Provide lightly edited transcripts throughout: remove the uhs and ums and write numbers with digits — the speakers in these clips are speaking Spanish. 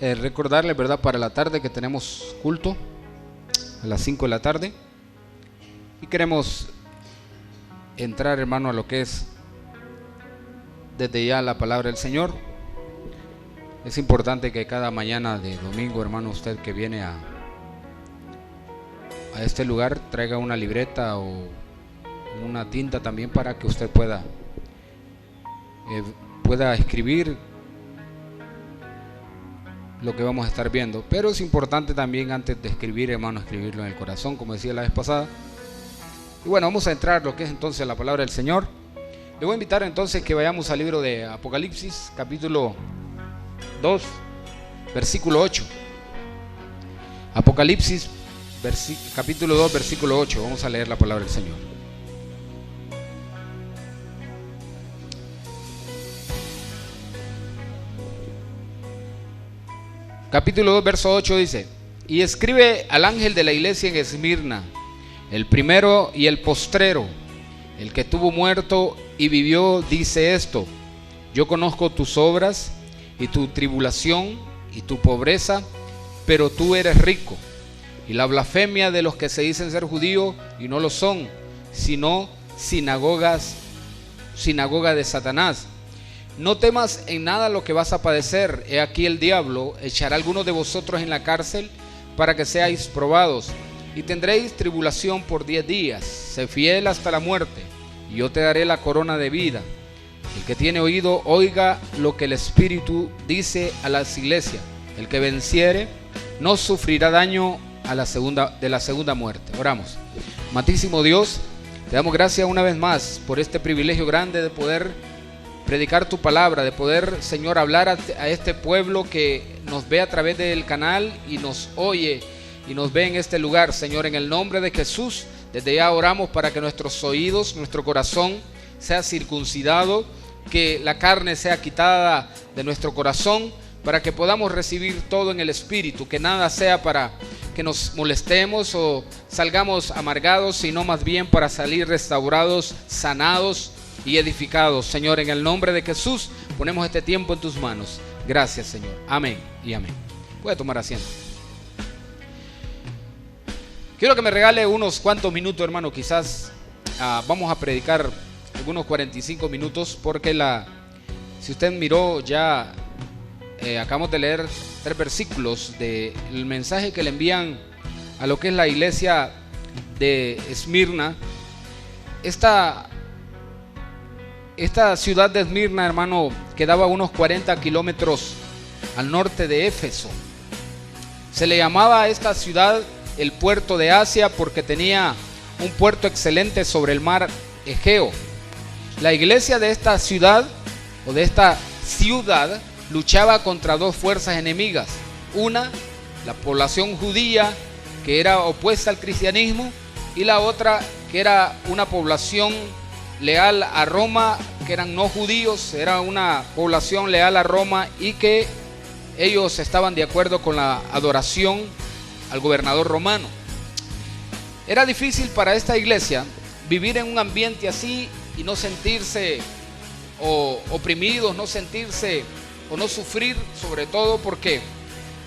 Recordarles, ¿verdad?, para la tarde que tenemos culto a las 5 de la tarde. Y queremos entrar, hermano, a lo que es desde ya la palabra del Señor. Es importante que cada mañana de domingo, hermano, usted que viene a este lugar traiga una libreta o una tinta también para que usted pueda escribir lo que vamos a estar viendo. Pero es importante también, antes de escribir, hermano, escribirlo en el corazón, como decía la vez pasada. Y bueno, vamos a entrar lo que es entonces la palabra del Señor. Le voy a invitar entonces que vayamos al libro de Apocalipsis, capítulo 2, versículo 8. Apocalipsis, capítulo 2, versículo 8. Vamos a leer la palabra del Señor. Capítulo 2, verso 8 dice: y escribe al ángel de la iglesia en Esmirna, el primero y el postrero, el que estuvo muerto y vivió, dice esto: yo conozco tus obras y tu tribulación y tu pobreza, pero tú eres rico, y la blasfemia de los que se dicen ser judíos y no lo son, sino sinagoga de Satanás. No temas en nada lo que vas a padecer. He aquí el diablo echará a algunos de vosotros en la cárcel para que seáis probados, y tendréis tribulación por 10 días. Sé fiel hasta la muerte, y yo te daré la corona de vida. El que tiene oído, oiga lo que el Espíritu dice a las iglesias. El que venciere no sufrirá daño de la segunda muerte. Oramos. Amantísimo Dios, te damos gracias una vez más por este privilegio grande de poder predicar tu palabra, de poder, Señor, hablar a este pueblo que nos ve a través del canal y nos oye y nos ve en este lugar. Señor, en el nombre de Jesús, desde ya oramos para que nuestros oídos, nuestro corazón sea circuncidado, que la carne sea quitada de nuestro corazón, para que podamos recibir todo en el Espíritu, que nada sea para que nos molestemos o salgamos amargados, sino más bien para salir restaurados, sanados y edificados. Señor, en el nombre de Jesús ponemos este tiempo en tus manos. Gracias, Señor. Amén y amén. Puede tomar asiento. Quiero que me regale unos cuantos minutos, hermano. Quizás vamos a predicar algunos 45 minutos, porque si usted miró ya, acabamos de leer 3 versículos del mensaje que le envían a lo que es la iglesia de Esmirna. Esta ciudad de Esmirna, hermano, quedaba a unos 40 kilómetros al norte de Éfeso. Se le llamaba a esta ciudad el puerto de Asia porque tenía un puerto excelente sobre el mar Egeo. La iglesia de esta ciudad luchaba contra 2 fuerzas enemigas. Una, la población judía, que era opuesta al cristianismo, y la otra, que era una población leal a Roma, que eran no judíos. Era una población leal a Roma y que ellos estaban de acuerdo con la adoración al gobernador romano. Era difícil para esta iglesia vivir en un ambiente así y no sentirse oprimidos, no sentirse o no sufrir, sobre todo porque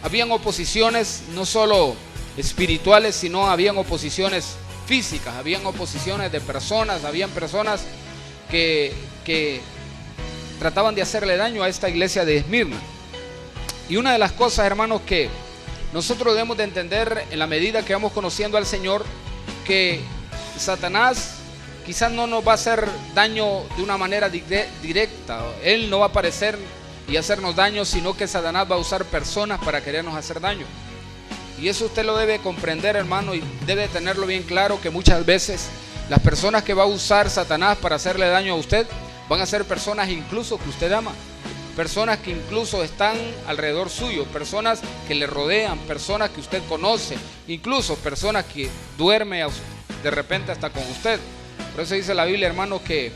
habían oposiciones no solo espirituales, sino habían oposiciones físicas, habían oposiciones de personas, habían personas que trataban de hacerle daño a esta iglesia de Esmirna. Y una de las cosas, hermanos, que nosotros debemos de entender en la medida que vamos conociendo al Señor, que Satanás quizás no nos va a hacer daño de una manera directa. Él no va a aparecer y hacernos daño, sino que Satanás va a usar personas para querernos hacer daño. Y eso usted lo debe comprender, hermano, y debe tenerlo bien claro, que muchas veces las personas que va a usar Satanás para hacerle daño a usted van a ser personas incluso que usted ama, personas que incluso están alrededor suyo, personas que le rodean, personas que usted conoce, incluso personas que duermen de repente hasta con usted. Por eso dice la Biblia, hermano, que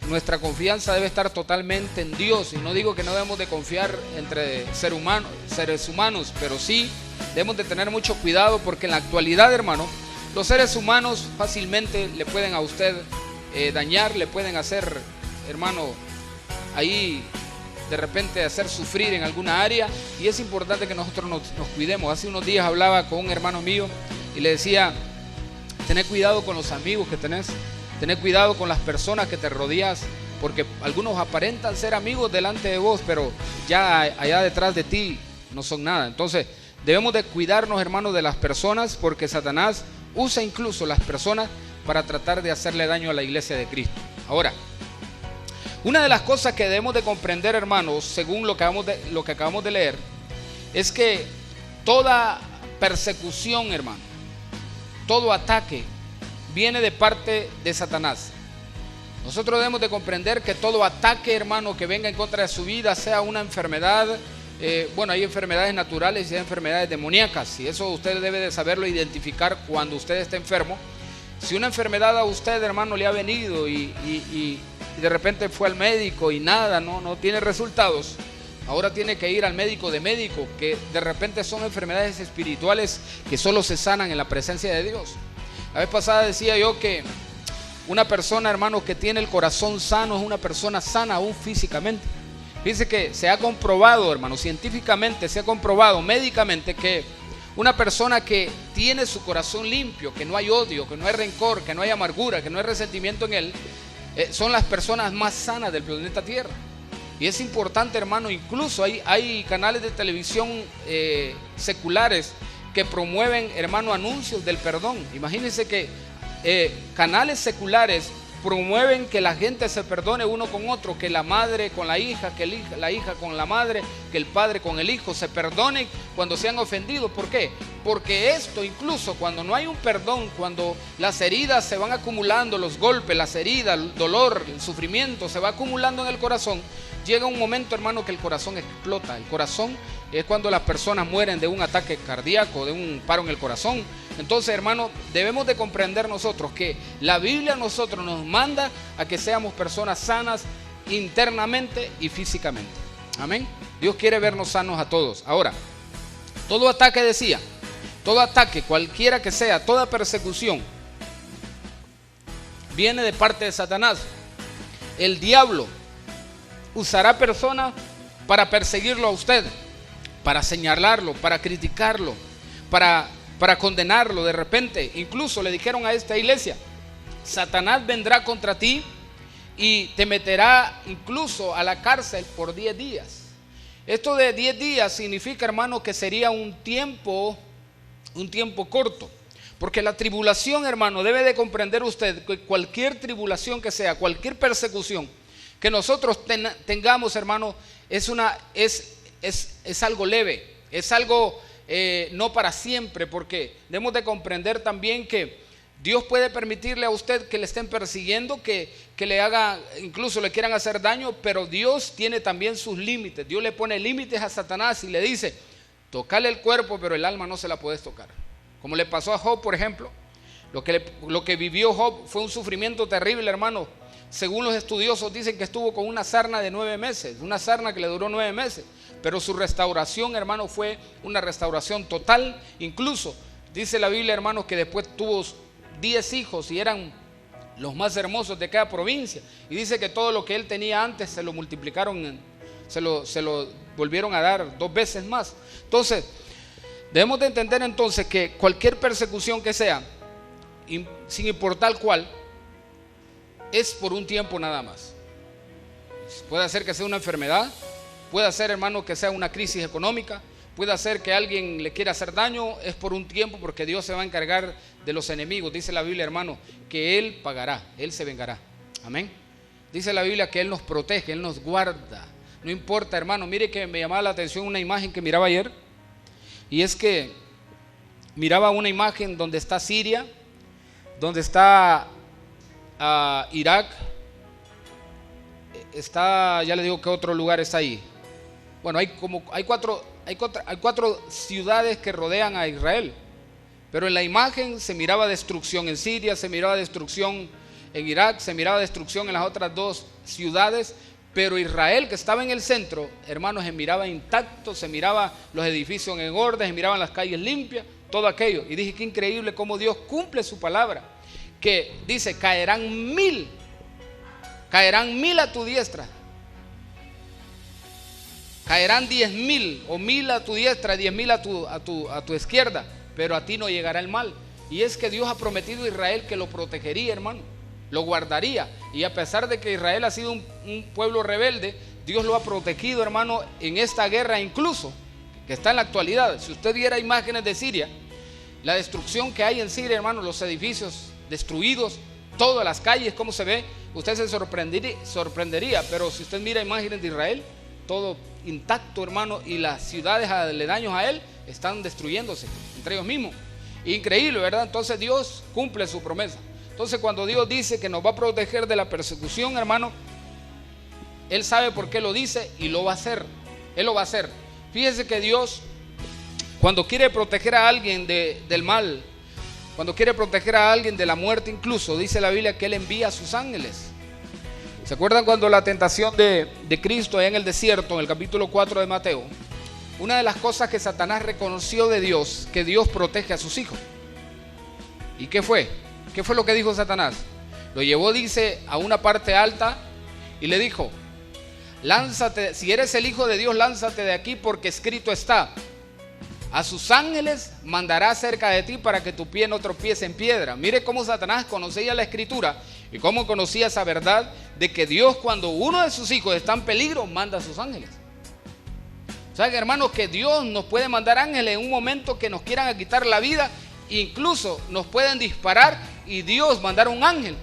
nuestra confianza debe estar totalmente en Dios. Y no digo que no debemos de confiar entre seres humanos, pero sí debemos de tener mucho cuidado, porque en la actualidad, hermano, los seres humanos fácilmente le pueden a usted dañar, le pueden hacer, hermano, ahí de repente hacer sufrir en alguna área, y es importante que nosotros nos cuidemos. Hace unos días hablaba con un hermano mío y le decía: tené cuidado con los amigos que tenés, tené cuidado con las personas que te rodeas, porque algunos aparentan ser amigos delante de vos, pero ya allá detrás de ti no son nada. Entonces debemos de cuidarnos, hermanos, de las personas, porque Satanás usa incluso las personas para tratar de hacerle daño a la iglesia de Cristo. Ahora, una de las cosas que debemos de comprender, hermanos, según lo que acabamos de leer, es que toda persecución, hermano, todo ataque viene de parte de Satanás. Nosotros debemos de comprender que todo ataque, hermano, que venga en contra de su vida, sea una enfermedad, hay enfermedades naturales y hay enfermedades demoníacas, y eso usted debe de saberlo identificar cuando usted esté enfermo. Si una enfermedad a usted, hermano, le ha venido y de repente fue al médico y nada, no tiene resultados, ahora tiene que ir al médico de médico, que de repente son enfermedades espirituales que solo se sanan en la presencia de Dios. La vez pasada decía yo que una persona, hermano, que tiene el corazón sano es una persona sana aún físicamente. Fíjense que se ha comprobado, hermano, científicamente se ha comprobado, médicamente, que una persona que tiene su corazón limpio, que no hay odio, que no hay rencor, que no hay amargura, que no hay resentimiento en él, son las personas más sanas del planeta Tierra. Y es importante, hermano, incluso hay canales de televisión seculares que promueven, hermano, anuncios del perdón. Imagínense que canales seculares promueven que la gente se perdone uno con otro, que la madre con la hija, que la hija con la madre, que el padre con el hijo, se perdonen cuando se han ofendido. ¿Por qué? Porque esto, incluso cuando no hay un perdón, cuando las heridas se van acumulando, los golpes, las heridas, el dolor, el sufrimiento se va acumulando en el corazón, llega un momento, hermano, que el corazón explota. El corazón es cuando las personas mueren de un ataque cardíaco, de un paro en el corazón. Entonces, hermano, debemos de comprender nosotros que la Biblia a nosotros nos manda a que seamos personas sanas internamente y físicamente. Amén. Dios quiere vernos sanos a todos. Ahora, todo ataque, decía, todo ataque, cualquiera que sea, toda persecución, viene de parte de Satanás. El diablo usará personas para perseguirlo a usted, para señalarlo, para criticarlo, para condenarlo. De repente, incluso le dijeron a esta iglesia: Satanás vendrá contra ti y te meterá incluso a la cárcel por 10 días. Esto de 10 días significa, hermano, que sería un tiempo corto. Porque la tribulación, hermano, debe de comprender usted que cualquier tribulación que sea, cualquier persecución que nosotros tengamos, hermano, es algo leve, es algo no para siempre, porque debemos de comprender también que Dios puede permitirle a usted que le estén persiguiendo, que le haga, incluso le quieran hacer daño, pero Dios tiene también sus límites. Dios le pone límites a Satanás y le dice: tocale el cuerpo, pero el alma no se la puedes tocar. Como le pasó a Job, por ejemplo. Lo que vivió Job fue un sufrimiento terrible, hermano. Según los estudiosos dicen que estuvo con una sarna de 9 meses, una sarna que le duró 9 meses, pero su restauración, hermano, fue una restauración total. Incluso dice la Biblia, hermano, que después tuvo 10 hijos y eran los más hermosos de cada provincia, y dice que todo lo que él tenía antes se lo multiplicaron, se lo volvieron a dar 2 veces más. Entonces debemos de entender entonces que cualquier persecución que sea, sin importar cuál, es por un tiempo nada más. Puede ser que sea una enfermedad, puede ser, hermano, que sea una crisis económica, puede ser que alguien le quiera hacer daño, es por un tiempo, porque Dios se va a encargar de los enemigos. Dice la Biblia, hermano, que Él pagará, Él se vengará. Amén. Dice la Biblia que Él nos protege, Él nos guarda. No importa, hermano. Mire que me llamaba la atención una imagen que miraba ayer, y es que miraba una imagen donde está Siria, donde está Irak, está, ya le digo que otro lugar está ahí. Bueno, hay cuatro ciudades que rodean a Israel, pero en la imagen se miraba destrucción en Siria, se miraba destrucción en Irak, se miraba destrucción en las otras 2 ciudades, pero Israel, que estaba en el centro, hermanos, se miraba intacto, se miraba los edificios en orden, se miraban las calles limpias, todo aquello. Y dije, qué increíble cómo Dios cumple su palabra, que dice: caerán 1000 a tu diestra caerán 10,000 o 1,000 a tu diestra, 10,000 a tu izquierda, pero a ti no llegará el mal. Y es que Dios ha prometido a Israel que lo protegería, hermano, lo guardaría. Y a pesar de que Israel ha sido un pueblo rebelde, Dios lo ha protegido, hermano, en esta guerra incluso, que está en la actualidad. Si usted viera imágenes de Siria, la destrucción que hay en Siria, hermano, los edificios destruidos, todas las calles, cómo se ve, usted se sorprendería. Pero si usted mira imágenes de Israel, todo intacto, hermano, y las ciudades aledañas a él están destruyéndose entre ellos mismos. Increíble, ¿verdad? Entonces Dios cumple su promesa. Entonces cuando Dios dice que nos va a proteger de la persecución, hermano, Él sabe por qué lo dice y lo va a hacer. Él lo va a hacer. Fíjese que Dios, cuando quiere proteger a alguien del mal, cuando quiere proteger a alguien de la muerte incluso, dice la Biblia que Él envía a sus ángeles. ¿Se acuerdan cuando la tentación de Cristo allá en el desierto, en el capítulo 4 de Mateo? Una de las cosas que Satanás reconoció de Dios, que Dios protege a sus hijos. ¿Y qué fue? ¿Qué fue lo que dijo Satanás? Lo llevó, dice, a una parte alta y le dijo: lánzate, si eres el Hijo de Dios, lánzate de aquí, porque escrito está: a sus ángeles mandará cerca de ti para que tu pie no tropiece en piedra. Mire cómo Satanás conocía la escritura y cómo conocía esa verdad de que Dios, cuando uno de sus hijos está en peligro, manda a sus ángeles. ¿Saben, hermanos, que Dios nos puede mandar ángeles en un momento que nos quieran quitar la vida? Incluso nos pueden disparar y Dios mandar un ángel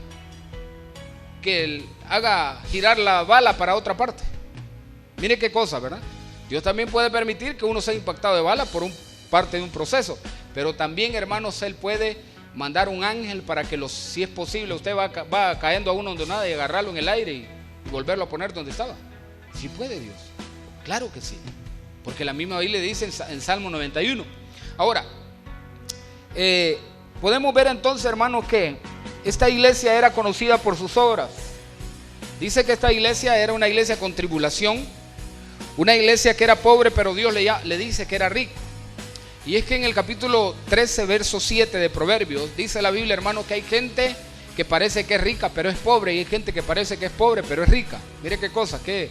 que haga girar la bala para otra parte. Mire qué cosa, ¿verdad? Dios también puede permitir que uno sea impactado de bala por parte de un proceso, pero también, hermanos, Él puede mandar un ángel para que, si es posible, usted va cayendo a uno donde nada y agarrarlo en el aire y volverlo a poner donde estaba. Sí puede Dios, claro que sí, porque la misma Biblia dice en Salmo 91. Ahora, podemos ver entonces, hermanos, que esta iglesia era conocida por sus obras. Dice que esta iglesia era una iglesia con tribulación, una iglesia que era pobre, pero Dios le dice que era rico. Y es que en el capítulo 13, verso 7 de Proverbios, dice la Biblia, hermano, que hay gente que parece que es rica, pero es pobre, y hay gente que parece que es pobre, pero es rica. Mire qué cosa, qué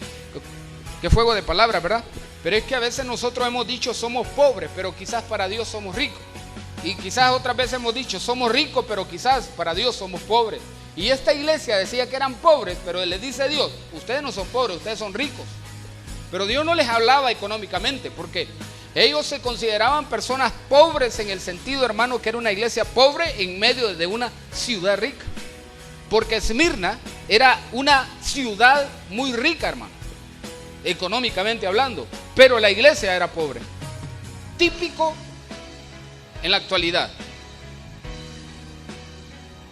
fuego de palabras, ¿verdad? Pero es que a veces nosotros hemos dicho somos pobres, pero quizás para Dios somos ricos. Y quizás otras veces hemos dicho somos ricos, pero quizás para Dios somos pobres. Y esta iglesia decía que eran pobres, pero les dice Dios: ustedes no son pobres, ustedes son ricos. Pero Dios no les hablaba económicamente, porque ellos se consideraban personas pobres en el sentido, hermano, que era una iglesia pobre en medio de una ciudad rica. Porque Esmirna era una ciudad muy rica, hermano, económicamente hablando, pero la iglesia era pobre. Típico en la actualidad.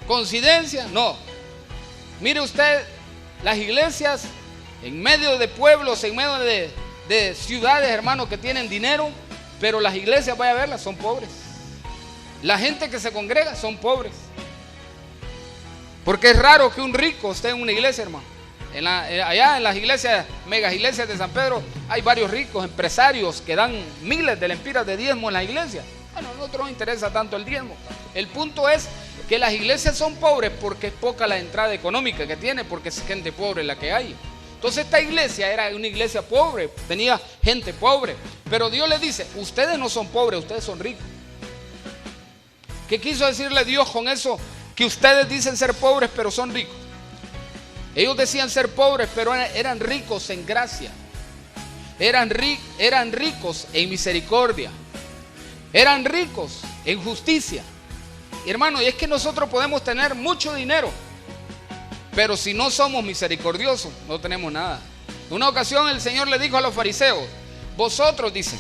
¿Coincidencia? No. Mire usted, las iglesias en medio de pueblos, en medio de ciudades, hermanos, que tienen dinero, pero las iglesias, vaya a verlas, son pobres. La gente que se congrega son pobres. Porque es raro que un rico esté en una iglesia, hermano. Allá en las iglesias, megas iglesias de San Pedro, hay varios ricos empresarios que dan miles de lempiras de diezmo en la iglesia. Bueno, a nosotros no nos interesa tanto el diezmo. El punto es que las iglesias son pobres porque es poca la entrada económica que tiene, porque es gente pobre la que hay. Entonces esta iglesia era una iglesia pobre, tenía gente pobre, pero Dios les dice: ustedes no son pobres, ustedes son ricos. ¿Qué quiso decirle Dios con eso? Que ustedes dicen ser pobres, pero son ricos. Ellos decían ser pobres, pero eran ricos en gracia. Eran ricos en misericordia. Eran ricos en justicia. Y hermano, y es que nosotros podemos tener mucho dinero, pero si no somos misericordiosos, no tenemos nada. En una ocasión el Señor le dijo a los fariseos: vosotros, dice,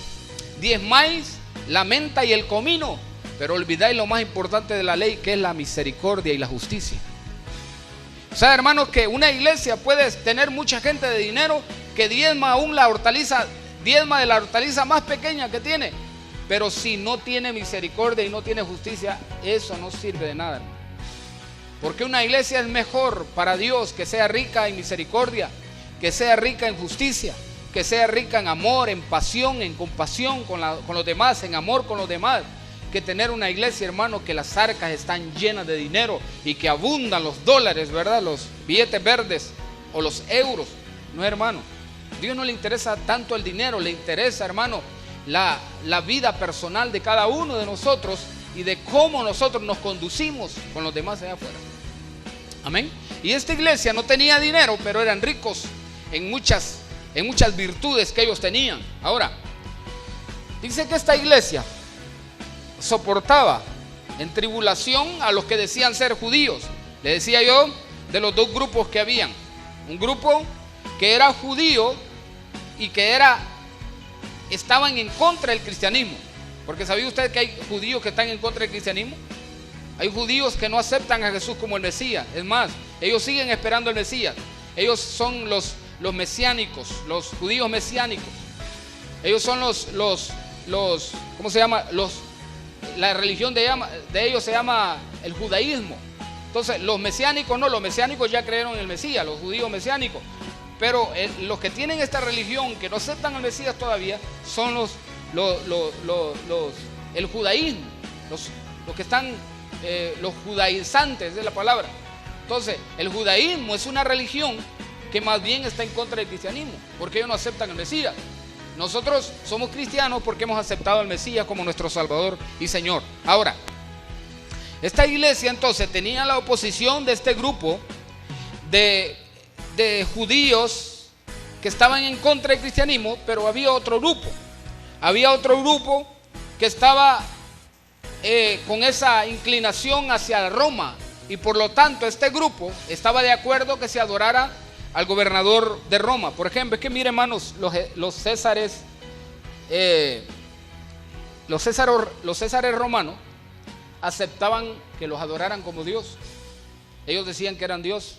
diezmáis la menta y el comino, pero olvidáis lo más importante de la ley, que es la misericordia y la justicia. O sea, hermanos, que una iglesia puede tener mucha gente de dinero que diezma aún la hortaliza, diezma de la hortaliza más pequeña que tiene, pero si no tiene misericordia y no tiene justicia, eso no sirve de nada, hermano. Porque una iglesia es mejor para Dios que sea rica en misericordia, que sea rica en justicia, que sea rica en amor, en pasión, en compasión con los demás, en amor con los demás, que tener una iglesia, hermano, que las arcas están llenas de dinero y que abundan los dólares, ¿verdad? Los billetes verdes o los euros. No, hermano. A Dios no le interesa tanto el dinero, le interesa, hermano, la vida personal de cada uno de nosotros y de cómo nosotros nos conducimos con los demás allá afuera. Amén. Y esta iglesia no tenía dinero, pero eran ricos en muchas virtudes que ellos tenían. Ahora, dice que esta iglesia soportaba en tribulación a los que decían ser judíos. Le decía yo de los dos grupos que habían. Un grupo que era judío y que estaban en contra del cristianismo. Porque ¿sabía usted que hay judíos que están en contra del cristianismo? Hay judíos que no aceptan a Jesús como el Mesías. Es más, ellos siguen esperando el Mesías. Ellos son los mesiánicos, los judíos mesiánicos. Ellos son los ¿cómo se llama? La religión de ellos se llama el judaísmo. Entonces, los mesiánicos no, los mesiánicos ya creyeron en el Mesías, los judíos mesiánicos. Pero los que tienen esta religión, que no aceptan al Mesías todavía, son el judaísmo, los que están, los judaizantes de la palabra. Entonces, el judaísmo es una religión que más bien está en contra del cristianismo, porque ellos no aceptan al Mesías. Nosotros somos cristianos porque hemos aceptado al Mesías como nuestro Salvador y Señor. Ahora, esta iglesia entonces tenía la oposición de este grupo de judíos que estaban en contra del cristianismo, pero había otro grupo que estaba con esa inclinación hacia Roma, y por lo tanto este grupo estaba de acuerdo que se adorara al gobernador de Roma. Por ejemplo, es que mire, hermanos, los césares romanos aceptaban que los adoraran como Dios. Ellos decían que eran Dios.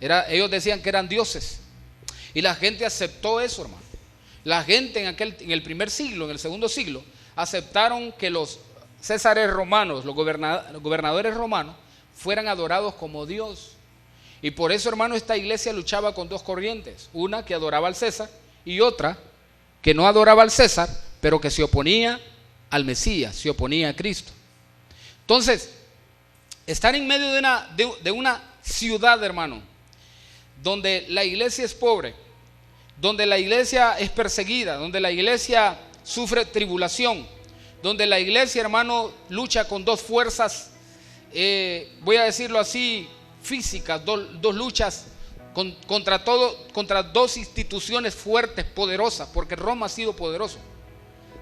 Ellos decían que eran dioses. Y la gente aceptó eso, hermano. La gente en el primer siglo, en el segundo siglo, aceptaron que los césares romanos, los gobernadores romanos, fueran adorados como Dios. Y por eso, hermano, esta iglesia luchaba con dos corrientes. Una que adoraba al César y otra que no adoraba al César, pero que se oponía al Mesías, se oponía a Cristo. Entonces, estar en medio de una ciudad, hermano, donde la iglesia es pobre, donde la iglesia es perseguida, donde la iglesia sufre tribulación, donde la iglesia, hermano, lucha con dos fuerzas, voy a decirlo así, físicas, dos luchas contra dos instituciones fuertes, poderosas, porque Roma ha sido poderoso.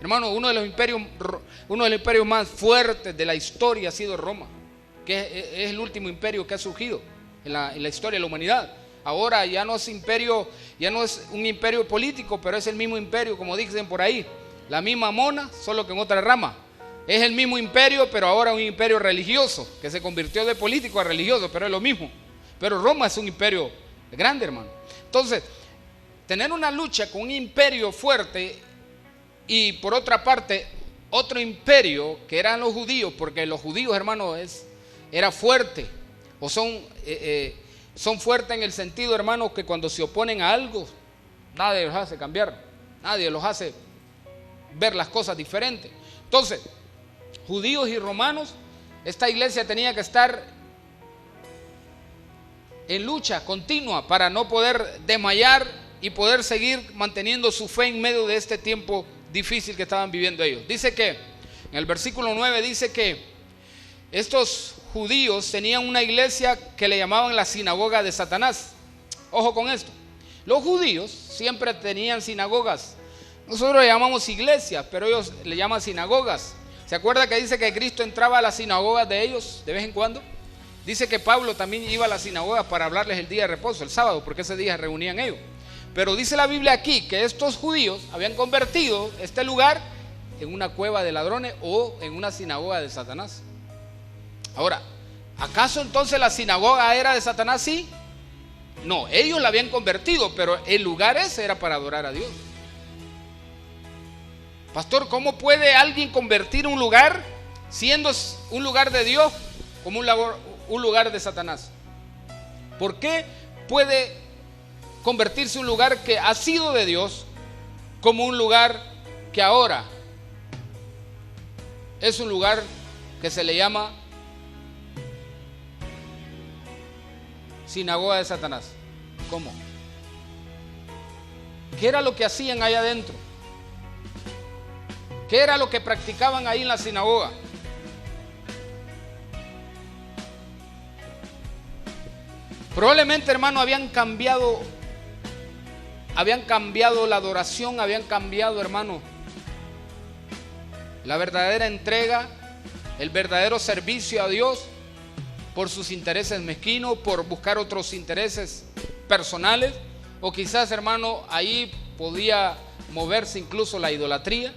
Hermano, uno de los imperios más fuertes de la historia ha sido Roma, que es el último imperio que ha surgido en la historia de la humanidad. Ahora ya no es un imperio político, pero es el mismo imperio, como dicen por ahí, la misma mona, solo que en otra rama. Es el mismo imperio, pero ahora un imperio religioso, que se convirtió de político a religioso, pero es lo mismo. Pero Roma es un imperio grande, hermano. Entonces, tener una lucha con un imperio fuerte y por otra parte otro imperio que eran los judíos, porque los judíos, hermano, era fuerte, o son fuertes en el sentido, hermano, que cuando se oponen a algo, nadie los hace cambiar, nadie los hace ver las cosas diferentes. Entonces, judíos y romanos, esta iglesia tenía que estar en lucha continua para no poder desmayar y poder seguir manteniendo su fe en medio de este tiempo difícil que estaban viviendo ellos. Dice que, en el versículo 9 dice que estos judíos tenían una iglesia que le llamaban la sinagoga de Satanás. Ojo con esto, los judíos siempre tenían sinagogas. Nosotros le llamamos iglesias, pero ellos le llaman sinagogas. ¿Se acuerda que dice que Cristo entraba a las sinagogas de ellos de vez en cuando? Dice que Pablo también iba a las sinagogas para hablarles el día de reposo, el sábado, porque ese día se reunían ellos. Pero dice la Biblia aquí que estos judíos habían convertido este lugar en una cueva de ladrones o en una sinagoga de Satanás. Ahora, ¿acaso entonces la sinagoga era de Satanás? Sí. No, ellos la habían convertido, pero el lugar ese era para adorar a Dios. Pastor, ¿cómo puede alguien convertir un lugar, siendo un lugar de Dios, como un lugar de Satanás? ¿Por qué puede convertirse un lugar que ha sido de Dios como un lugar que ahora es un lugar que se le llama sinagoga de Satanás? ¿Cómo? ¿Qué era lo que hacían ahí adentro? ¿Qué era lo que practicaban ahí en la sinagoga? Probablemente, hermano, habían cambiado la adoración, habían cambiado, hermano, la verdadera entrega, el verdadero servicio a Dios por sus intereses mezquinos, por buscar otros intereses personales, o quizás, hermano, ahí podía moverse incluso la idolatría,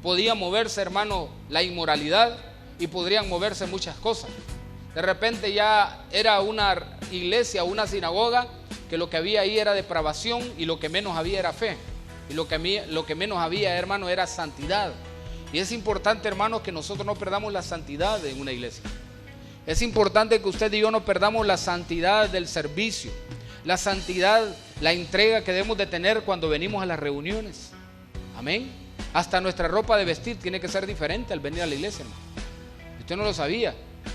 podía moverse, hermano, la inmoralidad, y podrían moverse muchas cosas. De repente ya era una iglesia, una sinagoga, que lo que había ahí era depravación y lo que menos había era fe. Y lo que menos había, hermano, era santidad. Y es importante, hermano, que nosotros no perdamos la santidad en una iglesia. Es importante que usted y yo no perdamos la santidad del servicio, la santidad, la entrega que debemos de tener cuando venimos a las reuniones. Amén. Hasta nuestra ropa de vestir tiene que ser diferente al venir a la iglesia, hermano. Usted no lo sabía.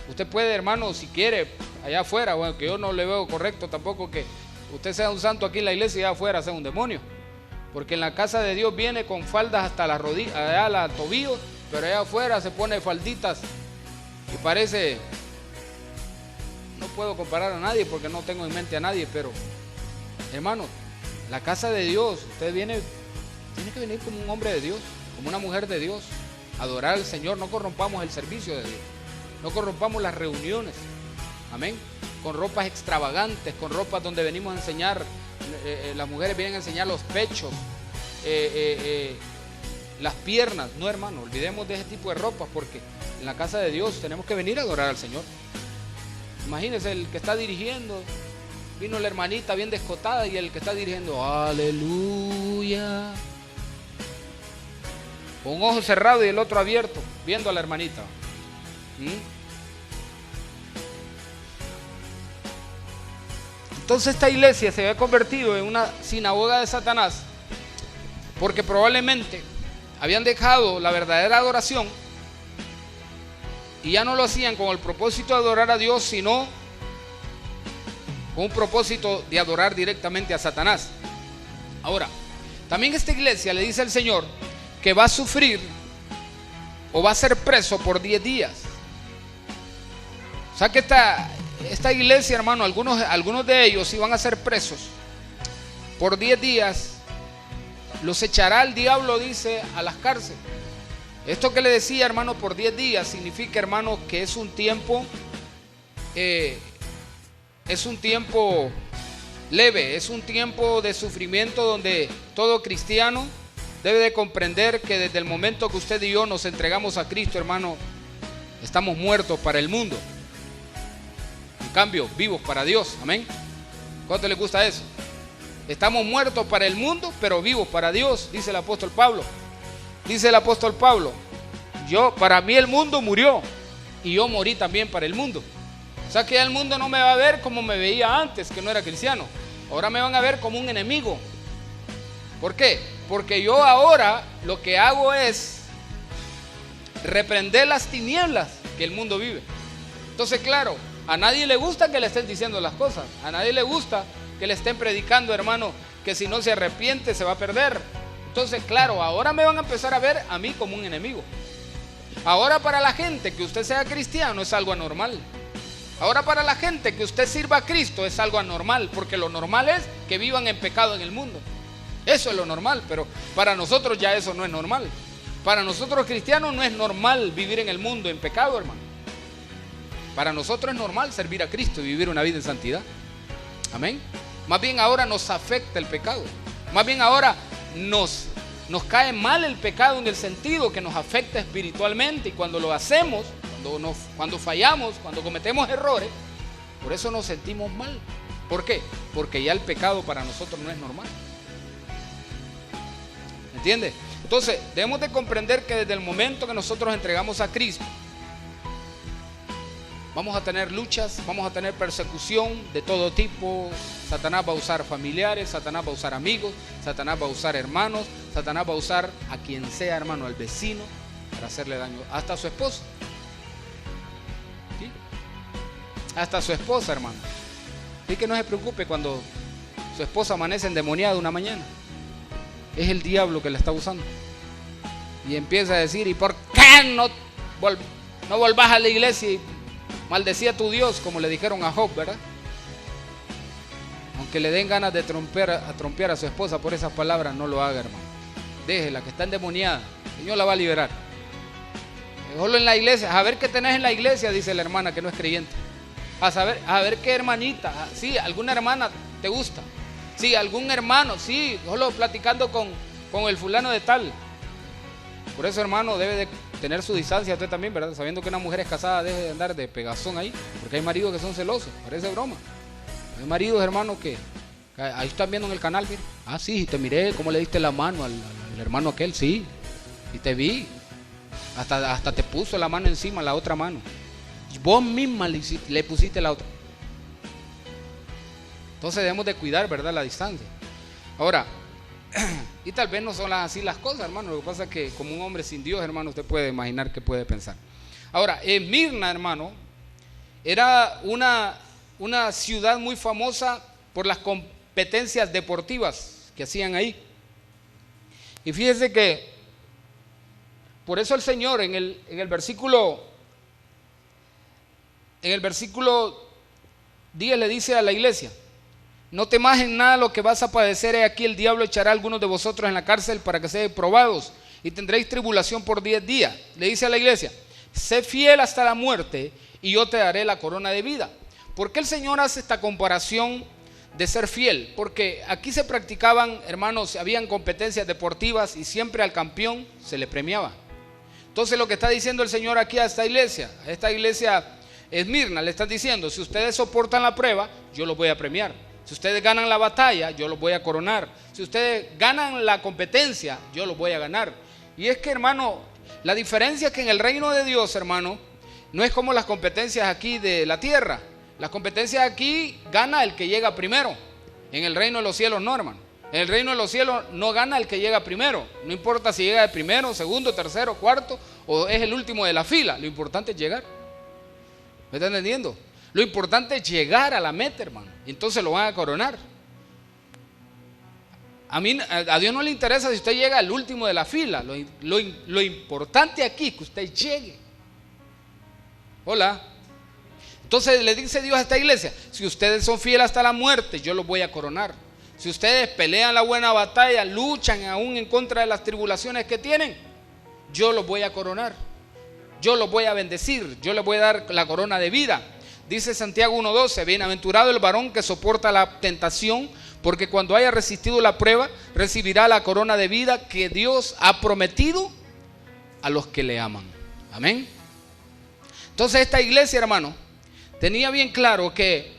Usted puede, hermano, si quiere, allá afuera, bueno, que yo no le veo correcto tampoco que usted sea un santo aquí en la iglesia y allá afuera sea un demonio. Porque en la casa de Dios viene con faldas hasta las rodillas, allá a la tobillo, pero allá afuera se pone falditas y parece, no puedo comparar a nadie porque no tengo en mente a nadie, pero hermano, la casa de Dios, usted tiene que venir como un hombre de Dios, como una mujer de Dios, adorar al Señor. No corrompamos el servicio de Dios, no corrompamos las reuniones, amén, con ropas extravagantes, con ropas donde venimos a enseñar. Las mujeres vienen a enseñar los pechos, las piernas. No, hermano, olvidemos de ese tipo de ropas, porque en la casa de Dios tenemos que venir a adorar al Señor. Imagínense el que está dirigiendo, vino la hermanita bien descotada y el que está dirigiendo, aleluya, con un ojo cerrado y el otro abierto, viendo a la hermanita. Entonces esta iglesia se había convertido en una sinagoga de Satanás, porque probablemente habían dejado la verdadera adoración y ya no lo hacían con el propósito de adorar a Dios, sino con un propósito de adorar directamente a Satanás. Ahora, también esta iglesia le dice al Señor que va a sufrir o va a ser preso por 10 días. O sea que esta iglesia, hermano, algunos de ellos iban a ser presos por 10 días. Los echará el diablo, dice, a las cárceles. Esto que le decía, hermano, por 10 días significa, hermano, que es un tiempo leve, es un tiempo de sufrimiento donde todo cristiano debe de comprender que desde el momento que usted y yo nos entregamos a Cristo, hermano, estamos muertos para el mundo. En cambio, vivos para Dios. Amén. ¿Cuánto le gusta eso? Estamos muertos para el mundo, pero vivos para Dios, dice el apóstol Pablo. Dice el apóstol Pablo, para mí el mundo murió y yo morí también para el mundo. O sea que ya el mundo no me va a ver como me veía antes, que no era cristiano. Ahora me van a ver como un enemigo. ¿Por qué? Porque yo ahora lo que hago es reprender las tinieblas que el mundo vive. Entonces, claro, a nadie le gusta que le estén diciendo las cosas. A nadie le gusta que le estén predicando, hermano, que si no se arrepiente se va a perder. Entonces, claro, ahora me van a empezar a ver a mí como un enemigo. Ahora para la gente que usted sea cristiano es algo anormal. Ahora para la gente que usted sirva a Cristo es algo anormal, porque lo normal es que vivan en pecado en el mundo. Eso es lo normal, pero para nosotros ya eso no es normal. Para nosotros cristianos no es normal vivir en el mundo en pecado, hermano. Para nosotros es normal servir a Cristo y vivir una vida en santidad. Amén. Más bien ahora nos afecta el pecado. Más bien ahora nos cae mal el pecado en el sentido que nos afecta espiritualmente, y cuando lo hacemos, cuando fallamos, cuando cometemos errores, por eso nos sentimos mal. ¿Por qué? Porque ya el pecado para nosotros no es normal. ¿Entiende? Entonces debemos de comprender que desde el momento que nosotros entregamos a Cristo, vamos a tener luchas, vamos a tener persecución de todo tipo. Satanás va a usar familiares, Satanás va a usar amigos, Satanás va a usar hermanos, Satanás va a usar a quien sea, hermano, al vecino, para hacerle daño, hasta a su esposa. ¿Sí? Hasta a su esposa, hermano. Así que no se preocupe cuando su esposa amanece endemoniada una mañana. es el diablo que la está usando. Y empieza a decir, ¿y por qué no volvás a la iglesia y maldecía a tu Dios? Como le dijeron a Job, ¿verdad? Aunque le den ganas de trompear a su esposa por esas palabras, no lo haga, hermano. Déjela, que está endemoniada. El Señor la va a liberar. Déjalo en la iglesia. A ver qué tenés en la iglesia, dice la hermana que no es creyente. A ver qué hermanita. Sí, alguna hermana te gusta. Sí, algún hermano. Sí, solo platicando con el fulano de tal. Por eso, hermano, debe de tener su distancia usted también, ¿verdad? Sabiendo que una mujer es casada, deje de andar de pegazón ahí. Porque hay maridos que son celosos. Parece broma. Hay maridos, hermanos, que ahí están viendo en el canal, mire. Ah, sí, te miré cómo le diste la mano al hermano aquel, sí. Y te vi. Hasta te puso la mano encima, la otra mano. Vos misma le pusiste la otra. Entonces debemos de cuidar, ¿verdad?, la distancia. Ahora, y tal vez no son así las cosas, hermano. Lo que pasa es que como un hombre sin Dios, hermano, usted puede imaginar qué puede pensar. Ahora, Esmirna, hermano, era una ciudad muy famosa por las competencias deportivas que hacían ahí. Y fíjese que por eso el Señor en el versículo 10 le dice a la iglesia: no temas en nada lo que vas a padecer. He aquí el diablo echará a algunos de vosotros en la cárcel para que seáis probados, y tendréis tribulación por 10 días. Le dice a la iglesia: sé fiel hasta la muerte y yo te daré la corona de vida. ¿Por qué el Señor hace esta comparación de ser fiel? Porque aquí se practicaban, hermanos, habían competencias deportivas y siempre al campeón se le premiaba. Entonces lo que está diciendo el Señor aquí a esta iglesia Esmirna, le está diciendo: si ustedes soportan la prueba, yo los voy a premiar. Si ustedes ganan la batalla, yo los voy a coronar. Si ustedes ganan la competencia, yo los voy a ganar. Y es que, hermano, la diferencia es que en el reino de Dios, hermano, no es como las competencias aquí de la tierra. Las competencias aquí gana el que llega primero. En el reino de los cielos no, hermano. En el reino de los cielos no gana el que llega primero. No importa si llega de primero, segundo, tercero, cuarto o es el último de la fila. Lo importante es llegar. ¿Me está entendiendo? Lo importante es llegar a la meta, hermano. Y entonces lo van a coronar. A Dios no le interesa si usted llega al último de la fila. Lo importante aquí es que usted llegue. Hola. Entonces le dice Dios a esta iglesia: si ustedes son fieles hasta la muerte, yo los voy a coronar. Si ustedes pelean la buena batalla, luchan aún en contra de las tribulaciones que tienen, yo los voy a coronar. Yo los voy a bendecir. Yo les voy a dar la corona de vida. Dice Santiago 1:12: bienaventurado el varón que soporta la tentación, porque cuando haya resistido la prueba, recibirá la corona de vida que Dios ha prometido a los que le aman. Amén. Entonces esta iglesia, hermano, tenía bien claro que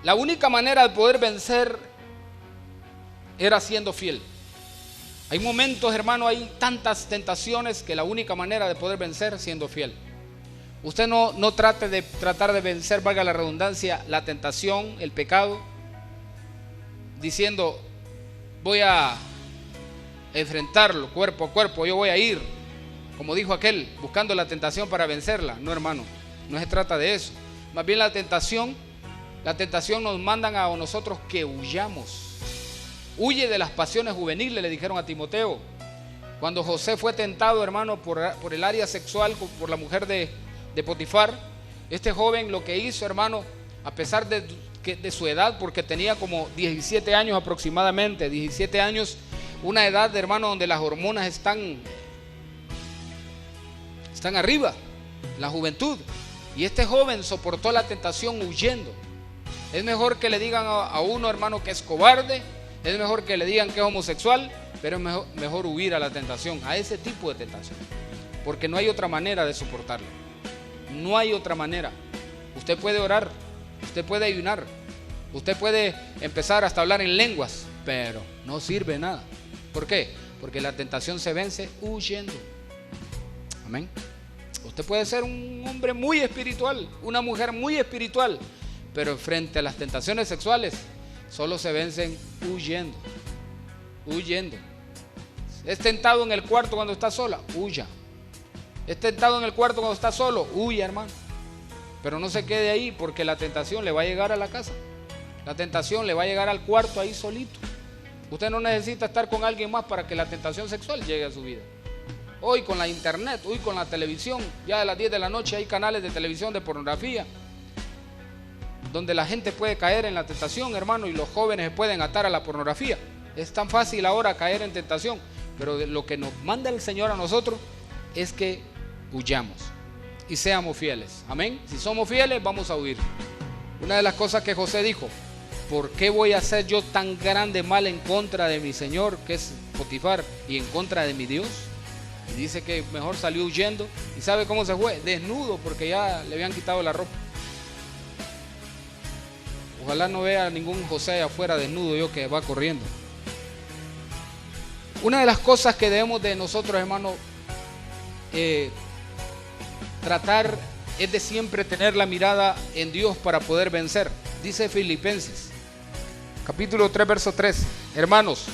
la única manera de poder vencer era siendo fiel. Hay momentos, hermano, hay tantas tentaciones que la única manera de poder vencer es siendo fiel. Usted no trate de tratar de vencer, valga la redundancia, la tentación, el pecado, diciendo: voy a enfrentarlo cuerpo a cuerpo, yo voy a ir, como dijo aquel, buscando la tentación para vencerla. No, hermano, no se trata de eso. Más bien la tentación nos mandan a nosotros que huyamos. Huye de las pasiones juveniles, le dijeron a Timoteo. Cuando José fue tentado, hermano, por el área sexual, por la mujer de Potifar, este joven lo que hizo, hermano, a pesar de su edad, porque tenía como 17 años aproximadamente, 17 años, una edad, hermano, donde las hormonas están arriba, la juventud. Y este joven soportó la tentación huyendo. Es mejor que le digan a uno, hermano, que es cobarde. Es mejor que le digan que es homosexual, pero es mejor huir a la tentación, a ese tipo de tentación, porque no hay otra manera de soportarlo. No hay otra manera. Usted puede orar, usted puede ayunar, usted puede empezar hasta hablar en lenguas, pero no sirve nada. ¿Por qué? Porque la tentación se vence huyendo. Amén. Usted puede ser un hombre muy espiritual, una mujer muy espiritual, pero frente a las tentaciones sexuales solo se vencen huyendo. Huyendo. Es tentado en el cuarto cuando está sola, huya. Es tentado en el cuarto cuando está solo, huya, hermano. Pero no se quede ahí, porque la tentación le va a llegar a la casa. La tentación le va a llegar al cuarto ahí solito. Usted no necesita estar con alguien más para que la tentación sexual llegue a su vida. Hoy con la internet, hoy con la televisión, ya a las 10 de la noche hay canales de televisión de pornografía, donde la gente puede caer en la tentación, hermano, y los jóvenes pueden atar a la pornografía. Es tan fácil ahora caer en tentación, pero lo que nos manda el Señor a nosotros es que huyamos y seamos fieles. Amén. Si somos fieles, vamos a huir. Una de las cosas que José dijo: ¿por qué voy a hacer yo tan grande mal en contra de mi Señor, que es Potifar, y en contra de mi Dios? Y dice que mejor salió huyendo. ¿Y sabe cómo se fue? Desnudo, porque ya le habían quitado la ropa. Ojalá no vea ningún José afuera desnudo yo que va corriendo. Una de las cosas que debemos de nosotros, hermano, tratar es de siempre tener la mirada en Dios para poder vencer. Dice Filipenses capítulo 3 verso 3: hermanos,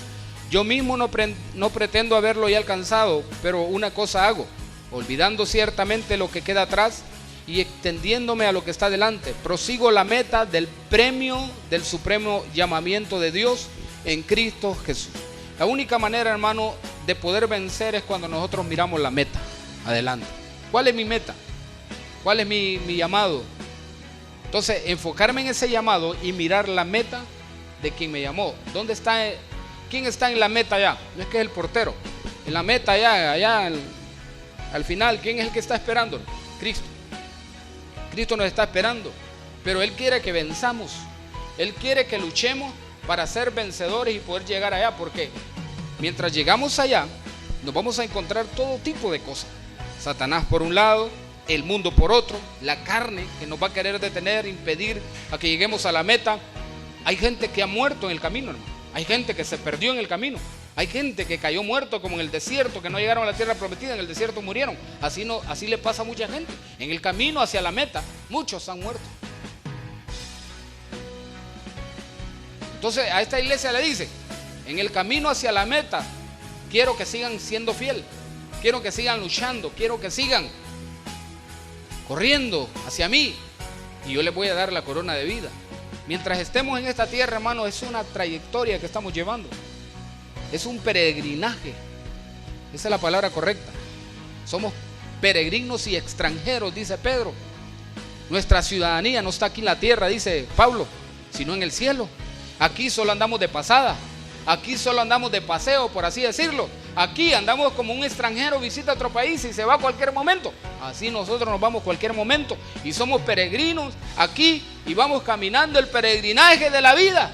yo mismo no pretendo haberlo ya alcanzado, pero una cosa hago, olvidando ciertamente lo que queda atrás y extendiéndome a lo que está delante, prosigo la meta del premio del supremo llamamiento de Dios en Cristo Jesús. La única manera, hermano, de poder vencer es cuando nosotros miramos la meta adelante. ¿Cuál es mi meta? ¿Cuál es mi llamado? Entonces, enfocarme en ese llamado y mirar la meta de quien me llamó. ¿Dónde está? ¿Quién está en la meta allá? No es que es el portero. En la meta allá al final, ¿quién es el que está esperando? Cristo. Cristo nos está esperando, pero Él quiere que venzamos. Él quiere que luchemos para ser vencedores y poder llegar allá, porque mientras llegamos allá, nos vamos a encontrar todo tipo de cosas. Satanás por un lado, el mundo por otro, la carne que nos va a querer detener, impedir a que lleguemos a la meta. Hay gente que ha muerto en el camino, hermano. Hay gente que se perdió en el camino. Hay gente que cayó muerto como en el desierto, que no llegaron a la tierra prometida, en el desierto murieron. Así le pasa a mucha gente. En el camino hacia la meta, muchos han muerto. Entonces a esta iglesia le dice: en el camino hacia la meta, quiero que sigan siendo fiel, quiero que sigan luchando, quiero que sigan corriendo hacia mí, y yo les voy a dar la corona de vida. Mientras estemos en esta tierra, hermano, es una trayectoria que estamos llevando. Es un peregrinaje. Esa es la palabra correcta. Somos peregrinos y extranjeros, dice Pedro. Nuestra ciudadanía no está aquí en la tierra, dice Pablo, sino en el cielo. Aquí solo andamos de pasada. Aquí solo andamos de paseo, por así decirlo. Aquí andamos como un extranjero visita otro país y se va a cualquier momento. Así nosotros nos vamos cualquier momento y somos peregrinos aquí y vamos caminando el peregrinaje de la vida.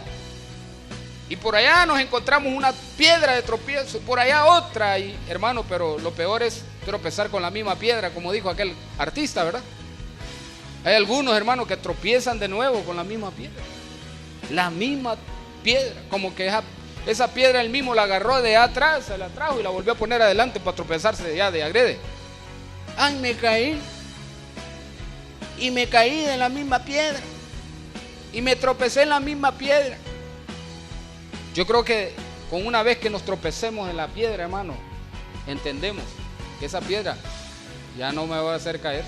Y por allá nos encontramos una piedra de tropiezo, por allá otra, y hermano, pero lo peor es tropezar con la misma piedra, como dijo aquel artista, ¿verdad? Hay algunos, hermanos, que tropiezan de nuevo con la misma piedra. La misma piedra, como que esa piedra él mismo la agarró de atrás, se la trajo y la volvió a poner adelante para tropezarse de allá de agrede. Ay, me caí. Y me caí de la misma piedra. Y me tropecé en la misma piedra. Yo creo que con una vez que nos tropecemos en la piedra, hermano, entendemos que esa piedra ya no me va a hacer caer.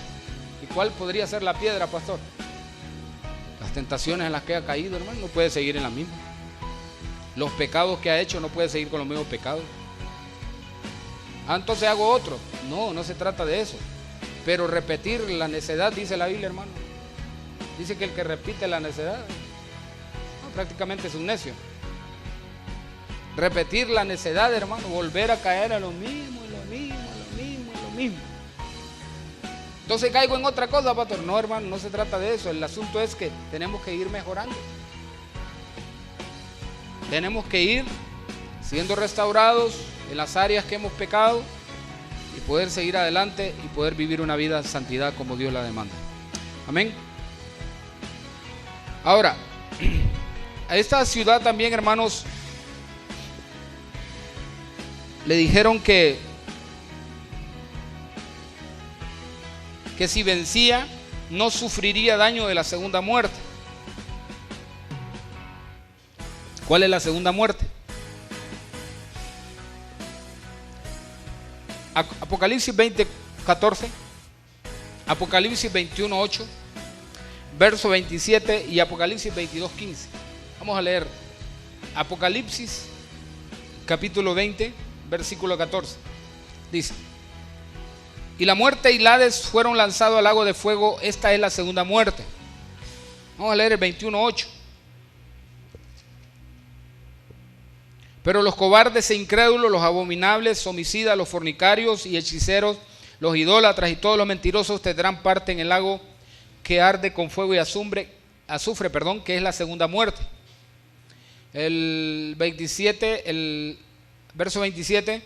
¿Y cuál podría ser la piedra, pastor? Las tentaciones en las que ha caído, hermano, no puede seguir en la misma. Los pecados que ha hecho no puede seguir con los mismos pecados. Entonces hago otro. No, no se trata de eso. Pero repetir la necedad, dice la Biblia, hermano. Dice que el que repite la necedad, prácticamente es un necio. Repetir la necedad, hermano, volver a caer a lo mismo, lo mismo. Entonces caigo en otra cosa, pastor. No, hermano, no se trata de eso. El asunto es que tenemos que ir mejorando. Tenemos que ir siendo restaurados en las áreas que hemos pecado y poder seguir adelante y poder vivir una vida de santidad como Dios la demanda. Amén. Ahora, a esta ciudad también, hermanos, le dijeron que si vencía no sufriría daño de la segunda muerte. ¿Cuál es la segunda muerte? Apocalipsis 20:14, Apocalipsis 21:8, verso 27 y Apocalipsis 22:15. Vamos a leer Apocalipsis capítulo 20, versículo 14. Dice: y la muerte y el Hades fueron lanzados al lago de fuego. Esta es la segunda muerte. Vamos a leer el 21:8. Pero los cobardes e incrédulos, los abominables, homicidas, los fornicarios y hechiceros, los idólatras y todos los mentirosos tendrán parte en el lago que arde con fuego y azufre, que es la segunda muerte. El 27, el verso 27: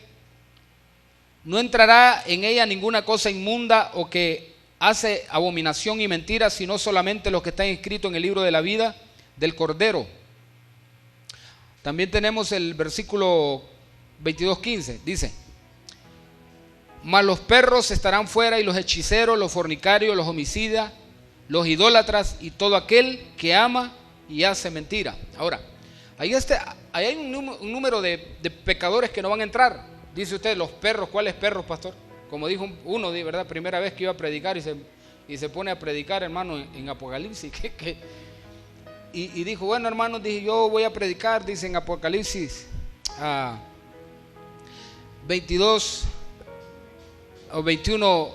no entrará en ella ninguna cosa inmunda o que hace abominación y mentira, sino solamente los que están inscritos en el libro de la vida del Cordero. También tenemos el versículo 22:15, dice: mas los perros estarán fuera, y los hechiceros, los fornicarios, los homicidas, los idólatras y todo aquel que ama y hace mentira. Ahora, ahí hay un número de pecadores que no van a entrar. Dice usted, los perros. ¿Cuáles perros, pastor? Como dijo uno, de verdad, primera vez que iba a predicar y se pone a predicar, hermano, en Apocalipsis. Y dijo, bueno, hermano, dije, yo voy a predicar, dice en Apocalipsis 22 o 21,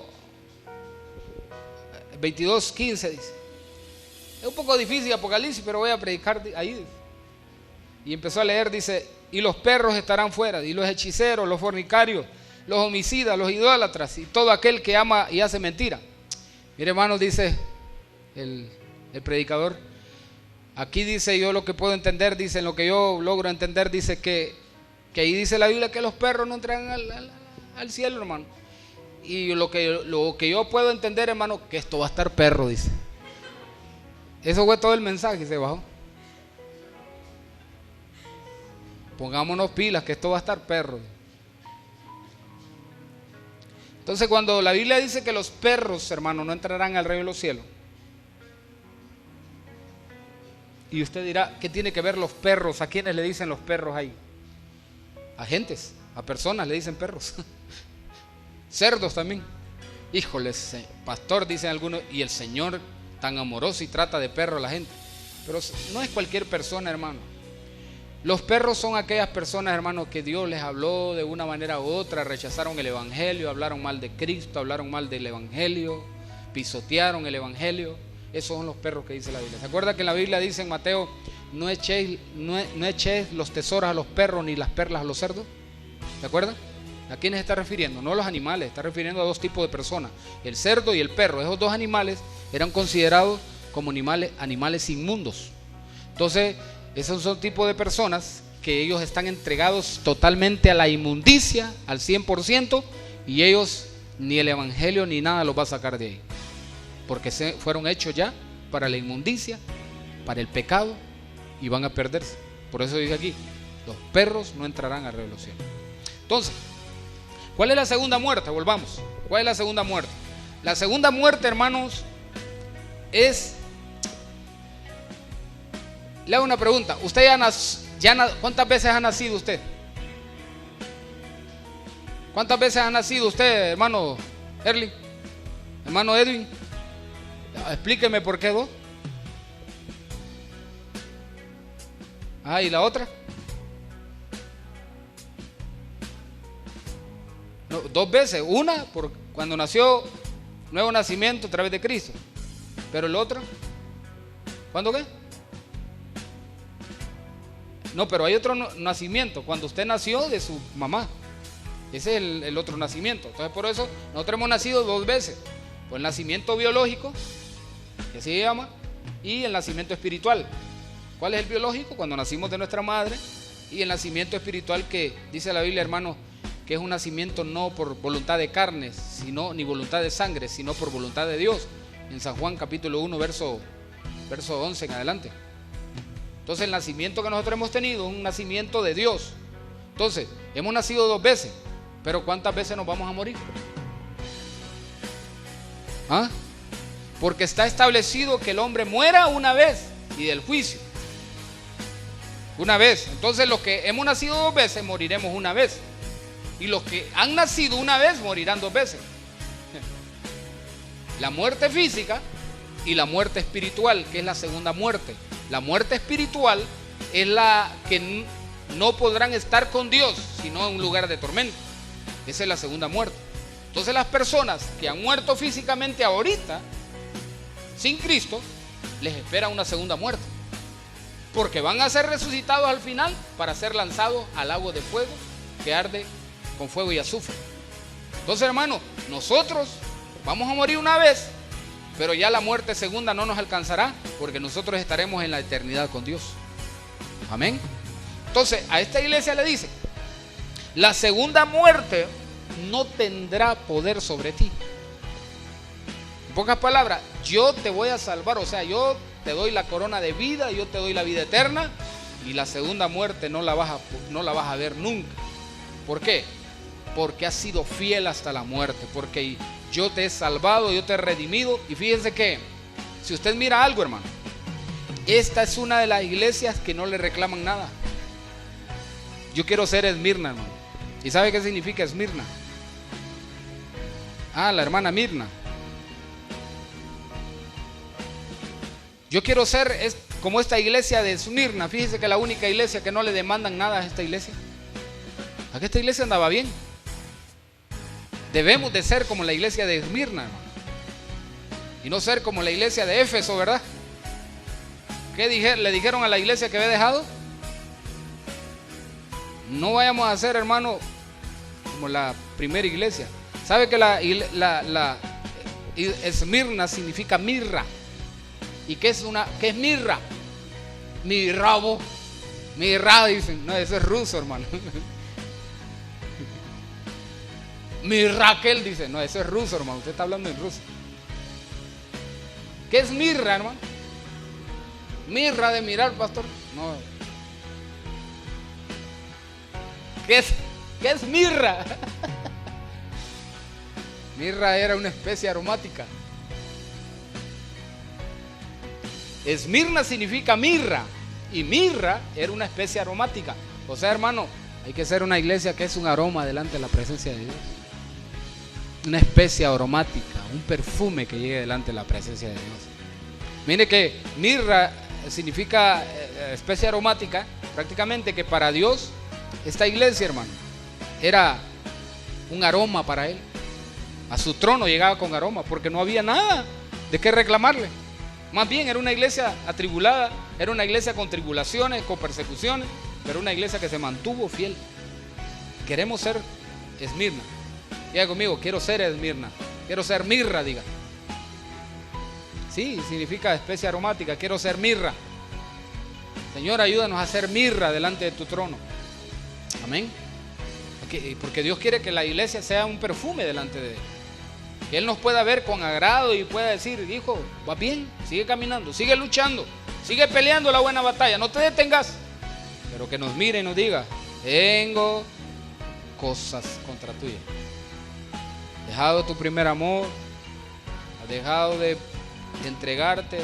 22:15, dice. Es un poco difícil Apocalipsis, pero voy a predicar ahí. Y empezó a leer, dice: y los perros estarán fuera, y los hechiceros, los fornicarios, los homicidas, los idólatras y todo aquel que ama y hace mentira. Mire, hermanos, dice el predicador, aquí dice, yo lo que puedo entender, dice, en lo que yo logro entender, dice que ahí dice la Biblia que los perros no entran al cielo, hermano. Y lo que yo puedo entender, hermano, que esto va a estar perro, dice. Eso fue todo el mensaje, se bajó. Pongámonos pilas, que esto va a estar perro. Entonces, cuando la Biblia dice que los perros, hermano, no entrarán al reino de los cielos, y usted dirá, ¿qué tiene que ver los perros? ¿A quiénes le dicen los perros ahí? A gentes, a personas le dicen perros. Cerdos también. Híjoles, pastor, dicen algunos, y el Señor tan amoroso y trata de perro a la gente. Pero no es cualquier persona, hermano. Los perros son aquellas personas, hermano, que Dios les habló de una manera u otra, rechazaron el evangelio, hablaron mal de Cristo, hablaron mal del evangelio, pisotearon el evangelio. Esos son los perros que dice la Biblia. ¿Se acuerda que en la Biblia dice en Mateo, no echéis los tesoros a los perros ni las perlas a los cerdos? ¿Se acuerda? ¿A quiénes está refiriendo? No a los animales, está refiriendo a dos tipos de personas, el cerdo y el perro. Esos dos animales eran considerados como animales inmundos. Entonces, esos son tipos de personas que ellos están entregados totalmente a la inmundicia, al 100%, y ellos ni el evangelio ni nada los va a sacar de ahí, porque fueron hechos ya para la inmundicia, para el pecado, y van a perderse. Por eso dice aquí, los perros no entrarán al reino de los cielos. Entonces, ¿cuál es la segunda muerte? Volvamos. ¿Cuál es la segunda muerte? La segunda muerte, hermanos, es... Le hago una pregunta. ¿Usted cuántas veces ha nacido usted? ¿Cuántas veces ha nacido usted, hermano Erling? Hermano Edwin. Explíqueme por qué dos. ¿Y la otra? No, 2 veces. Una por cuando nació, nuevo nacimiento a través de Cristo. Pero el otro, ¿cuándo qué? No, pero hay otro nacimiento, cuando usted nació de su mamá. Ese es el otro nacimiento. Entonces, por eso nosotros hemos nacido 2 veces. Por el nacimiento biológico, que se llama, y el nacimiento espiritual. ¿Cuál es el biológico? Cuando nacimos de nuestra madre. Y el nacimiento espiritual, que dice la Biblia, hermano, que es un nacimiento no por voluntad de carne, ni voluntad de sangre, sino por voluntad de Dios. En San Juan capítulo 1, verso 11 en adelante. Entonces, el nacimiento que nosotros hemos tenido es un nacimiento de Dios. Entonces, hemos nacido 2 veces, pero ¿cuántas veces nos vamos a morir? Porque está establecido que el hombre muera una vez, y del juicio una vez. Entonces, los que hemos nacido 2 veces moriremos una vez, y los que han nacido una vez morirán 2 veces. La muerte física y la muerte espiritual, que es la segunda muerte. La muerte espiritual es la que no podrán estar con Dios, sino en un lugar de tormento. Esa es la segunda muerte. Entonces las personas que han muerto físicamente ahorita, sin Cristo, les espera una segunda muerte. Porque van a ser resucitados al final para ser lanzados al lago de fuego que arde con fuego y azufre. Entonces, hermano, nosotros vamos a morir una vez, pero ya la muerte segunda no nos alcanzará, porque nosotros estaremos en la eternidad con Dios. Amén. Entonces, a esta iglesia le dice: la segunda muerte no tendrá poder sobre ti. En pocas palabras, yo te voy a salvar, o sea, yo te doy la corona de vida, yo te doy la vida eterna, y la segunda muerte no la vas a ver nunca. ¿Por qué? Porque has sido fiel hasta la muerte, porque yo te he salvado, yo te he redimido. Y fíjense que, si usted mira algo, hermano, esta es una de las iglesias que no le reclaman nada. Yo quiero ser Esmirna, hermano. ¿Y sabe qué significa Esmirna? La hermana Mirna. Yo quiero ser como esta iglesia de Esmirna. Fíjese que la única iglesia que no le demandan nada a esta iglesia. Aquí esta iglesia andaba bien. Debemos de ser como la iglesia de Esmirna, hermano, y no ser como la iglesia de Éfeso, ¿verdad? ¿Qué le dijeron a la iglesia que había dejado? No vayamos a ser, hermano, como la primera iglesia. ¿Sabe que la Esmirna significa mirra? ¿Y qué es mirra? Mirrabo. Mirra, dicen. No, eso es ruso, hermano. Mirraquel, dice. No, eso es ruso, hermano. Usted está hablando en ruso. ¿Qué es mirra, hermano? Mirra de mirar, pastor. No. ¿Qué es mirra? Mirra era una especie aromática. Esmirna significa mirra, y mirra era una especie aromática. O sea, hermano, hay que ser una iglesia que es un aroma delante de la presencia de Dios. Una especie aromática, un perfume que llegue delante de la presencia de Dios. Mire que mirra significa especie aromática, prácticamente que para Dios esta iglesia, hermano, era un aroma para Él. A su trono llegaba con aroma, porque no había nada de qué reclamarle. Más bien era una iglesia atribulada, era una iglesia con tribulaciones, con persecuciones, pero una iglesia que se mantuvo fiel. Queremos ser Esmirna. Diga conmigo: quiero ser Esmirna. Quiero ser mirra, diga. Sí, significa especie aromática. Quiero ser mirra. Señor, ayúdanos a ser mirra delante de tu trono. Amén. Porque Dios quiere que la iglesia sea un perfume delante de Él. Que Él nos pueda ver con agrado y pueda decir: hijo, va bien, sigue caminando, sigue luchando, sigue peleando la buena batalla, no te detengas. Pero que nos mire y nos diga: tengo cosas contra tuya. Has dejado tu primer amor, has dejado de entregarte,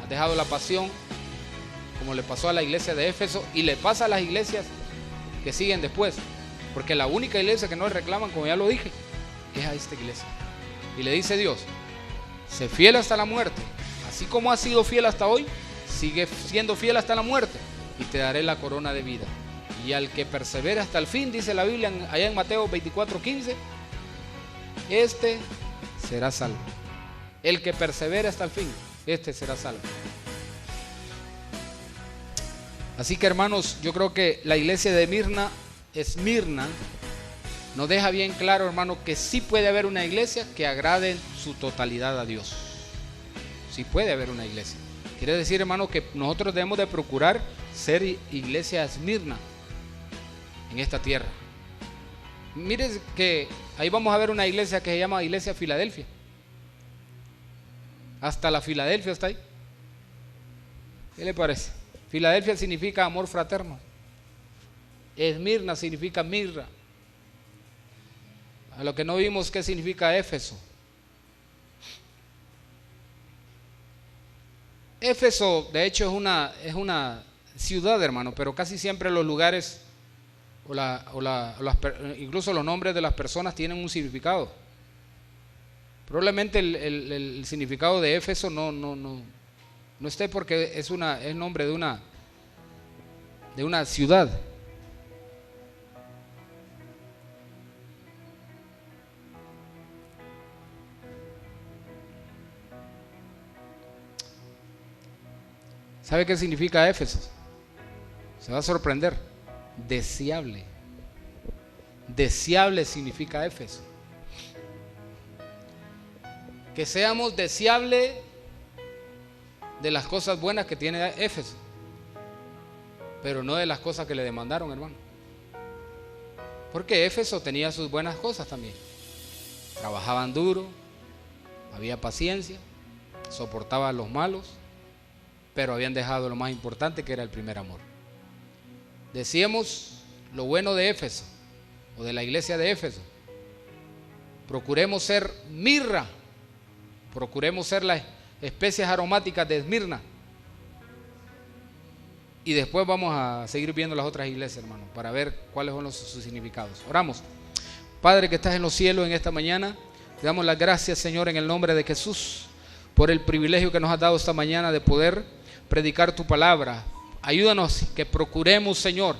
has dejado la pasión, como le pasó a la iglesia de Éfeso y le pasa a las iglesias que siguen después. Porque la única iglesia que no le reclaman, como ya lo dije, es a esta iglesia. Y le dice Dios: sé fiel hasta la muerte, así como has sido fiel hasta hoy, sigue siendo fiel hasta la muerte, y te daré la corona de vida. Y al que persevere hasta el fin, dice la Biblia allá en Mateo 24:15, este será salvo. El que persevere hasta el fin, este será salvo. Así que, hermanos, yo creo que la iglesia de Esmirna nos deja bien claro, hermano, que sí puede haber una iglesia que agrade en su totalidad a Dios. Sí puede haber una iglesia. Quiere decir, hermano, que nosotros debemos de procurar ser iglesia Esmirna en esta tierra. Mire que ahí vamos a ver una iglesia que se llama Iglesia Filadelfia. Hasta la Filadelfia está ahí. ¿Qué le parece? Filadelfia significa amor fraterno. Esmirna significa mirra. A lo que no vimos, ¿qué significa Éfeso? Éfeso, de hecho, es una ciudad, hermano, pero casi siempre los lugares incluso los nombres de las personas tienen un significado. Probablemente el significado de Éfeso no esté, porque es nombre de de una ciudad. ¿Sabe qué significa Éfeso? Se va a sorprender. Deseable. Deseable significa Éfeso. Que seamos deseables de las cosas buenas que tiene Éfeso, pero no de las cosas que le demandaron, hermano. Porque Éfeso tenía sus buenas cosas también. Trabajaban duro, había paciencia, soportaban a los malos, pero habían dejado lo más importante, que era el primer amor. Decíamos lo bueno de Éfeso, o de la iglesia de Éfeso. Procuremos ser mirra, procuremos ser las especias aromáticas de Esmirna. Y después vamos a seguir viendo las otras iglesias, hermano, para ver cuáles son sus significados. Oramos. Padre que estás en los cielos, en esta mañana te damos las gracias, Señor, en el nombre de Jesús, por el privilegio que nos has dado esta mañana de poder predicar tu palabra. Ayúdanos que procuremos, Señor,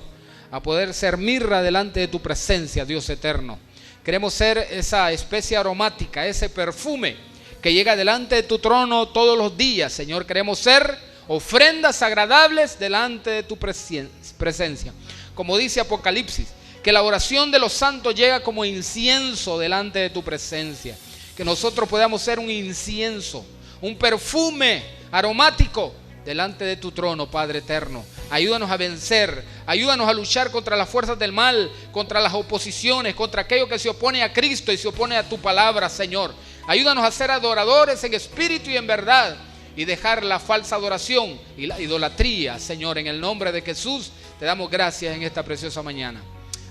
a poder ser mirra delante de tu presencia, Dios eterno. Queremos ser esa especie aromática, ese perfume que llega delante de tu trono todos los días, Señor. Queremos ser ofrendas agradables delante de tu presencia. Como dice Apocalipsis, que la oración de los santos llega como incienso delante de tu presencia. Que nosotros podamos ser un incienso, un perfume aromático delante de tu trono, Padre eterno. Ayúdanos a vencer, ayúdanos a luchar contra las fuerzas del mal, contra las oposiciones, contra aquello que se opone a Cristo y se opone a tu palabra, Señor. Ayúdanos a ser adoradores en espíritu y en verdad, y dejar la falsa adoración y la idolatría, Señor. En el nombre de Jesús te damos gracias en esta preciosa mañana.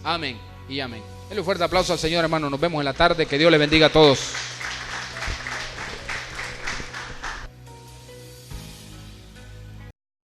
Amén y amén. Denle un fuerte aplauso al Señor, hermano. Nos vemos en la tarde. Que Dios le bendiga a todos.